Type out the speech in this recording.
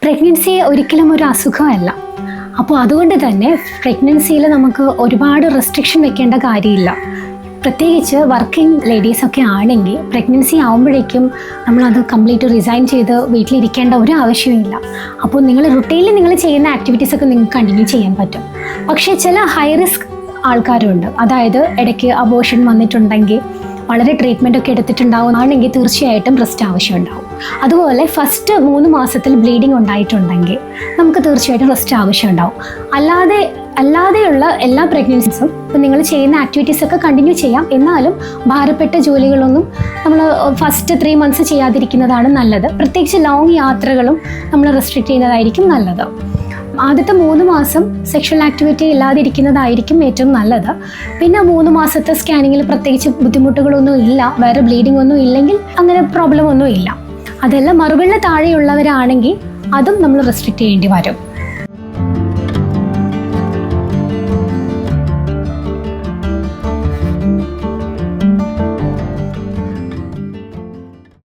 Pregnancy ഒരിക്കലും ഒരു അസുഖമല്ല. അപ്പോൾ അതുകൊണ്ട് തന്നെ പ്രഗ്നൻസിയിൽ നമുക്ക് ഒരുപാട് റെസ്ട്രിക്ഷൻ വെക്കേണ്ട കാര്യമില്ല. പ്രത്യേകിച്ച് വർക്കിംഗ് ലേഡീസൊക്കെ ആണെങ്കിൽ പ്രഗ്നൻസി ആകുമ്പോഴേക്കും നമ്മളത് കംപ്ലീറ്റ് റിസൈൻ ചെയ്ത് വീട്ടിലിരിക്കേണ്ട ഒരു ആവശ്യമില്ല. അപ്പോൾ നിങ്ങൾ റുട്ടീനിൽ നിങ്ങൾ ചെയ്യുന്ന ആക്ടിവിറ്റീസൊക്കെ നിങ്ങൾക്ക് കണ്ടിന്യൂ ചെയ്യാൻ പറ്റും. പക്ഷേ ചില ഹൈ റിസ്ക് ആൾക്കാരുണ്ട്. അതായത് ഇടയ്ക്ക് അബോർഷൻ വന്നിട്ടുണ്ടെങ്കിൽ, വളരെ ട്രീറ്റ്മെൻ്റ് ഒക്കെ എടുത്തിട്ടുണ്ടാവുകയാണെങ്കിൽ തീർച്ചയായിട്ടും റെസ്റ്റ് ആവശ്യമുണ്ടാവും. അതുപോലെ ഫസ്റ്റ് 3 മാസത്തിൽ ബ്ലീഡിങ് ഉണ്ടായിട്ടുണ്ടെങ്കിൽ നമുക്ക് തീർച്ചയായിട്ടും റെസ്റ്റ് ആവശ്യമുണ്ടാവും. അല്ലാതെയുള്ള എല്ലാ പ്രഗ്നൻസിസും ഇപ്പം നിങ്ങൾ ചെയ്യുന്ന ആക്ടിവിറ്റീസൊക്കെ കണ്ടിന്യൂ ചെയ്യാം. എന്നാലും ഭാരപ്പെട്ട ജോലികളൊന്നും നമ്മൾ ഫസ്റ്റ് 3 മന്ത്സ് ചെയ്യാതിരിക്കുന്നതാണ് നല്ലത്. പ്രത്യേകിച്ച് ലോങ് യാത്രകളും നമ്മൾ റെസ്ട്രിക്റ്റ് ചെയ്യുന്നതായിരിക്കും നല്ലത്. ആദ്യത്തെ 3 മാസം സെക്ഷൽ ആക്ടിവിറ്റി ഇല്ലാതിരിക്കുന്നതായിരിക്കും ഏറ്റവും നല്ലത്. പിന്നെ 3 മാസത്തെ സ്കാനിങ്ങിൽ പ്രത്യേകിച്ച് ബുദ്ധിമുട്ടുകളൊന്നും ഇല്ല, വേറെ ബ്ലീഡിംഗ് ഒന്നും ഇല്ലെങ്കിൽ അങ്ങനെ പ്രോബ്ലം ഒന്നും ഇല്ല. അതെല്ലാം മറുപടിന് താഴെയുള്ളവരാണെങ്കിൽ അതും നമ്മൾ റെസ്ട്രിക്റ്റ് ചെയ്യേണ്ടി വരും.